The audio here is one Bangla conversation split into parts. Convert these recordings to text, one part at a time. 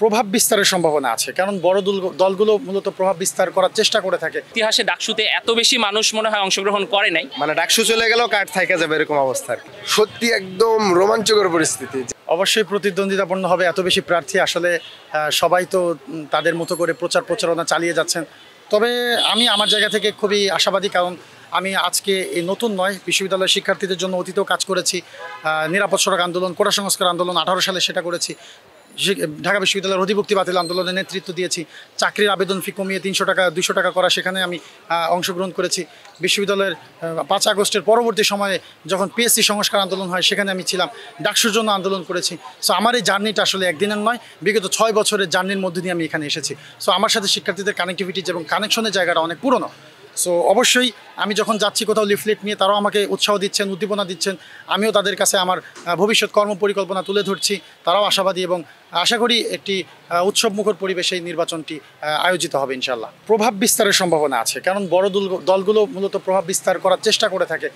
প্রভাব বিস্তারের সম্ভাবনা আছে, কারণ বড় দলগুলো মূলত প্রভাব বিস্তার করার চেষ্টা করে থাকে। ইতিহাসে ডাকসুতে এত বেশি মানুষ মনে হয় অংশগ্রহণ করে নাই, মানে ডাকসু চলে গেলেও কার্ড থাইকা যাবে এরকম অবস্থা। সত্যি একদম রোমাঞ্চকর পরিস্থিতি। অবশ্যই প্রতিদ্বন্দ্বিতাপূর্ণ হবে, এত বেশি প্রার্থী আসলে সবাই তো তাদের মতো করে প্রচারণা চালিয়ে যাচ্ছেন। তবে আমি আমার জায়গা থেকে খুবই আশাবাদী, কারণ আমি আজকে এই নতুন নয়, বিশ্ববিদ্যালয়ের শিক্ষার্থীদের জন্য অতীতেও কাজ করেছি। নিরাপদ সড়ক আন্দোলন, কোটা সংস্কার আন্দোলন 18 সালে সেটা করেছি। ঢাকা বিশ্ববিদ্যালয়ের অধিভুক্তি বাতিল আন্দোলনের নেতৃত্ব দিয়েছি। চাকরির আবেদন ফি কমিয়ে 300 টাকা 200 টাকা করা, সেখানে আমি অংশগ্রহণ করেছি। বিশ্ববিদ্যালয়ের 5 আগস্টের পরবর্তী সময়ে যখন পিএসসি সংস্কার আন্দোলন হয় সেখানে আমি ছিলাম, ডাকসুর জন্য আন্দোলন করেছি। সো আমার এই জার্নিটা আসলে একদিনের নয়, বিগত 6 বছরের জার্নির মধ্যে দিয়ে আমি এখানে এসেছি। সো আমার সাথে শিক্ষার্থীদের কানেক্টিভিটি এবং কানেকশনের জায়গাটা অনেক পুরনো। সো অবশ্যই আমি যখন যাচ্ছি কোথাও লিফলেট নিয়ে, তারাও আমাকে উৎসাহ দিচ্ছেন, উদ্দীপনা দিচ্ছেন। আমিও তাদের কাছে আমার ভবিষ্যৎ কর্মপরিকল্পনা তুলে ধরছি, তারাও আশাবাদী এবং আশা করি একটি উৎসবমুখর পরিবেশে এই নির্বাচনটি আয়োজিত হবে ইনশাল্লাহ। প্রভাব বিস্তারের সম্ভাবনা আছে, কারণ বড় দলগুলো মূলত প্রভাব বিস্তার করার চেষ্টা করে থাকে।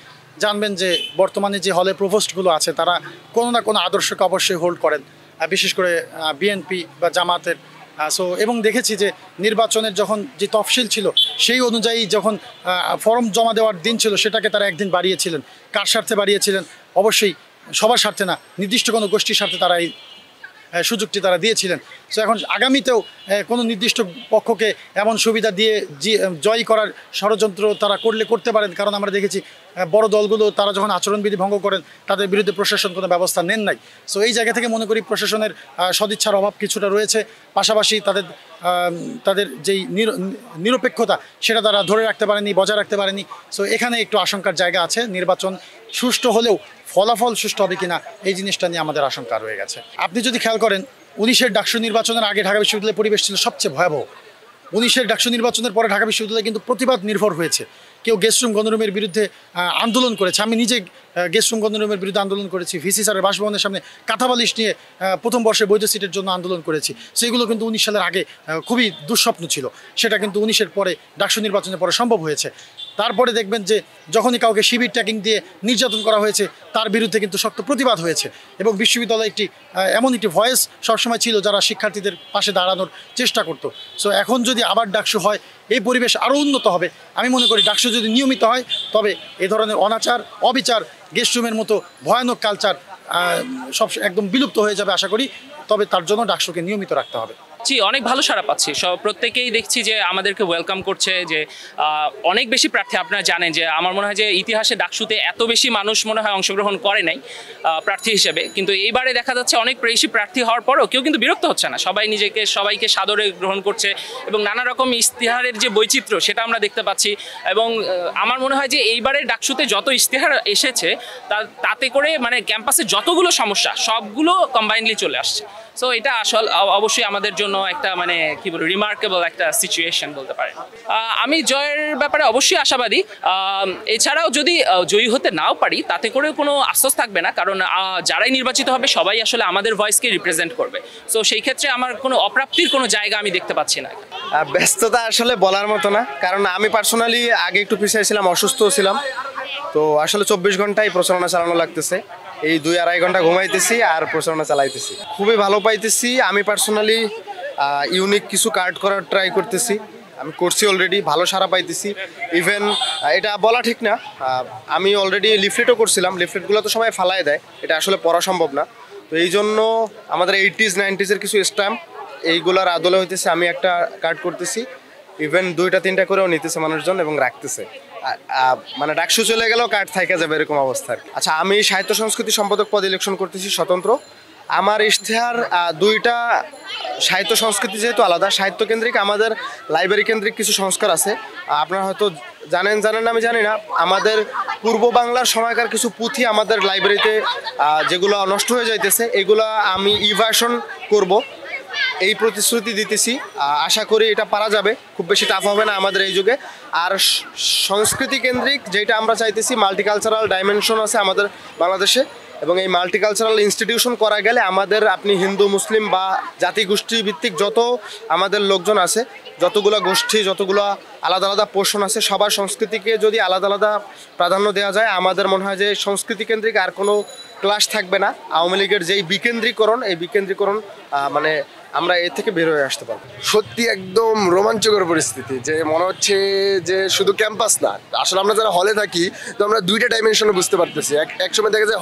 জানবেন যে বর্তমানে যে হলে প্রভোস্টগুলো আছে তারা কোনো না কোনো আদর্শকে অবশ্যই হোল্ড করেন, বিশেষ করে বিএনপি বা জামাতের। এবং দেখেছি যে নির্বাচনের যখন যে তফসিল ছিল সেই অনুযায়ী যখন ফর্ম জমা দেওয়ার দিন ছিল সেটাকে তারা একদিন বাড়িয়েছিলেন। কার স্বার্থে বাড়িয়েছিলেন? অবশ্যই সবার স্বার্থে না, নির্দিষ্ট কোনো গোষ্ঠীর স্বার্থে তারা এই সুযোগটি তারা দিয়েছিলেন। সো এখন আগামীতেও কোনো নির্দিষ্ট পক্ষকে এমন সুবিধা দিয়ে জয় করার ষড়যন্ত্র তারা করতে পারেন, কারণ আমরা দেখেছি বড় দলগুলো তারা যখন আচরণবিধি ভঙ্গ করেন তাদের বিরুদ্ধে প্রশাসন কোনো ব্যবস্থা নেন নাই। সো এই জায়গা থেকে মনে করি প্রশাসনের সদিচ্ছার অভাব কিছুটা রয়েছে, পাশাপাশি তাদের যেই নিরপেক্ষতা সেটা তারা ধরে রাখতে পারেনি, বজায় রাখতে পারেনি। সো এখানে একটু আশঙ্কার জায়গা আছে। নির্বাচন সুষ্ঠু হলেও ফলাফল সুষ্ঠু হবে কিনা এই জিনিসটা নিয়ে আমাদের আশঙ্কা রয়ে গেছে। আপনি যদি খেয়াল করেন 19-এর ডাকসু নির্বাচনের আগে ঢাকা বিশ্ববিদ্যালয়ের পরিবেশ ছিল সবচেয়ে ভয়াবহ। 19-এর ডাকসু নির্বাচনের পরে ঢাকা বিশ্ববিদ্যালয় কিন্তু প্রতিবাদ নির্ভর হয়েছে। কেউ গেস্টরুম গণরুমের বিরুদ্ধে আন্দোলন করেছে, আমি নিজে গেস্টরুম গণরুমের বিরুদ্ধে আন্দোলন করেছি। ভিসি স্যারের বাসভবনের সামনে কাঁথাবালিশ নিয়ে প্রথম বর্ষে বৈধ সিটের জন্য আন্দোলন করেছি। সেগুলো কিন্তু 19 সালের আগে খুবই দুঃস্বপ্ন ছিল, সেটা কিন্তু 19-এর পরে ডাকসু নির্বাচনের পরে সম্ভব হয়েছে। তারপরে দেখবেন যে যখনই কাউকে শিবির ট্যাগিং দিয়ে নির্যাতন করা হয়েছে তার বিরুদ্ধে কিন্তু শক্ত প্রতিবাদ হয়েছে, এবং বিশ্ববিদ্যালয় এমন একটি ভয়েস সবসময় ছিল যারা শিক্ষার্থীদের পাশে দাঁড়ানোর চেষ্টা করতো। সো এখন যদি আবার ডাকসু হয় এই পরিবেশ আরও উন্নত হবে। আমি মনে করি ডাকসু যদি নিয়মিত হয় তবে এ ধরনের অনাচার, অবিচার, গেস্টরুমের মতো ভয়ানক কালচার সব একদম বিলুপ্ত হয়ে যাবে আশা করি। তবে তার জন্য ডাকসুকে নিয়মিত রাখতে হবে। জি, অনেক ভালো সাড়া পাচ্ছি, প্রত্যেকেই দেখছি যে আমাদেরকে ওয়েলকাম করছে, যে অনেক বেশি প্রার্থী। আপনারা জানেন যে আমার মনে হয় যে ইতিহাসে ডাকসুতে এত বেশি মানুষ মনে হয় অংশগ্রহণ করে নাই প্রার্থী হিসেবে, কিন্তু এইবারে দেখা যাচ্ছে অনেক বেশি প্রার্থী হওয়ার পরও কেউ কিন্তু বিরক্ত হচ্ছে না, সবাইকে সাদরে গ্রহণ করছে, এবং নানা রকম ইশতেহারের যে বৈচিত্র্য সেটা আমরা দেখতে পাচ্ছি। এবং আমার মনে হয় যে এইবারে ডাকসুতে যত ইশতেহার এসেছে তাতে করে মানে ক্যাম্পাসে যতগুলো সমস্যা সবগুলো কম্বাইনলি চলে আসছে। সো এটা অবশ্যই আমাদের জন্য একটা মানে কি বলবো রিমার্কেবল একটা সিচুয়েশন বলতে পারেন। আমি জয়ের ব্যাপারে অবশ্যই আশাবাদী। এছাড়াও যদি জয়ী হতে নাও পারি তাতে করেও কোনো আশ্বাস থাকবে না, কারণ যারাই নির্বাচিত হবে সবাই আসলে আমাদের ভয়েসকে রিপ্রেজেন্ট করবে। সো সেই ক্ষেত্রে আমার কোনো অপ্রাপ্তির কোনো জায়গা আমি দেখতে পাচ্ছি না। ব্যস্ততা আসলে বলার মতো না, কারণ আমি পার্সোনালি আগে একটু পিছিয়ে ছিলাম, অসুস্থ ছিলাম, তো আসলে 24 ঘন্টায় প্রচারণা চালানো লাগতেছে। এই 2-2.5 ঘন্টা ঘুমাইতেছি আর প্রচারণা চালাইতেছি, খুবই ভালো পাইতেছি। আমি পার্সোনালি ইউনিক কিছু কার্ড করার ট্রাই করতেছি, আমি করছি অলরেডি, ভালো সাড়া পাইতেছি। ইভেন এটা বলা ঠিক না, আমি অলরেডি লিফলেটও করছিলাম, লিফলেটগুলো তো সবাই ফালাই দেয়, এটা আসলে পড়া সম্ভব না। তো এই জন্য আমাদের 80s 90s-এর কিছু স্ট্যাম্প এইগুলোর আদলে হইতেছে আমি একটা কার্ড করতেছি। ইভেন 2-3টা করেও নিতেছে মানুষজন এবং রাখতেছে, মানে ডাকসু চলে গেলেও কার্ড থাইকা যাবে এরকম অবস্থা। আচ্ছা, আমি সাহিত্য সংস্কৃতি সম্পাদক পদ ইলেকশন করতেছি স্বতন্ত্র। আমার ইশতেহার 2টা সাহিত্য সংস্কৃতি যেহেতু আলাদা, সাহিত্য কেন্দ্রিক, আমাদের লাইব্রেরি কেন্দ্রিক কিছু সংস্কার আছে। আপনারা হয়তো জানেন না, আমি জানি না, আমাদের পূর্ব বাংলার সময়কার কিছু পুঁথি আমাদের লাইব্রেরিতে যেগুলো নষ্ট হয়ে যাইতেছে এগুলো আমি ইভার্সন করব, এই প্রতিশ্রুতি দিতেছি। আশা করি এটা পারা যাবে, খুব বেশি টাফ হবে না আমাদের এই যুগে। আর সংস্কৃতি কেন্দ্রিক যেটা আমরা চাইতেছি, মাল্টিকালচারাল ডাইমেনশন আছে আমাদের বাংলাদেশে, এবং এই মাল্টিকালচারাল ইনস্টিটিউশন করা গেলে আমাদের আপনি হিন্দু মুসলিম বা জাতিগোষ্ঠী ভিত্তিক যত আমাদের লোকজন আছে, যতগুলো গোষ্ঠী, যতগুলো আলাদা আলাদা পোর্শন আছে, সবার সংস্কৃতিকে যদি আলাদা আলাদা প্রাধান্য দেওয়া যায়, আমাদের মনে হয় যে সংস্কৃতি কেন্দ্রিক আর কোনো ক্লাস থাকবে না। আওয়ামী লীগের যেই বিকেন্দ্রীকরণ, এই বিকেন্দ্রীকরণ মানে আমরা এর থেকে বের হয়ে আসতে পারবো। সত্যি একদম রোমাঞ্চকর পরিস্থিতি, যে মনে হচ্ছে যে শুধু ক্যাম্পাস না, আসলে আমরা যারা হলে থাকি তো আমরা দুইটা ডাইমেনশনে বুঝতে পারতেছি। এক সময় দেখা যায়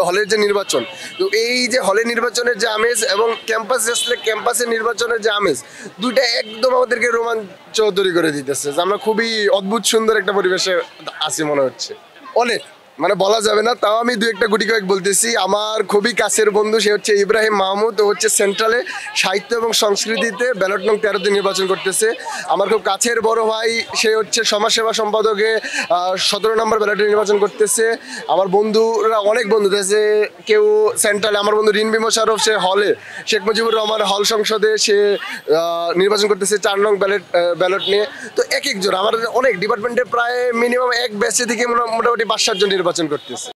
হলের যে নির্বাচন, তো এই যে হলের নির্বাচনের যে আমেজ এবং ক্যাম্পাসে আসলে ক্যাম্পাসের নির্বাচনের যে আমেজ, দুইটা একদম আমাদেরকে রোমাঞ্চ তৈরি করে দিতেছে, যে আমরা খুবই অদ্ভুত সুন্দর একটা পরিবেশে আছি মনে হচ্ছে। অনেক মানে বলা যাবে না, তাও আমি দু একটা গুটি কয়েক বলতেছি। আমার খুবই কাছের বন্ধু, সে হচ্ছে ইব্রাহিম মাহমুদ, ও হচ্ছে সেন্ট্রালে সাহিত্য এবং সংস্কৃতিতে ব্যালট নং 13তে নির্বাচন করতেছে। আমার খুব কাছের বড় ভাই, সে হচ্ছে সমাজসেবা সম্পাদকে 17 নম্বর ব্যালটে নির্বাচন করতেছে। আমার বন্ধুরা অনেক বন্ধু আছে, কেউ সেন্ট্রালে, আমার বন্ধু রিনবি মোশারফ, সে হলে শেখ মুজিবুর রহমান হল সংসদে সে নির্বাচন করতেছে 4 নং ব্যালট নিয়ে। তো এক একজন আমার অনেক ডিপার্টমেন্টে প্রায় মিনিমাম এক ব্যাচে থেকে মোটামুটি 5-7 জন নির্বাচন করতেছে।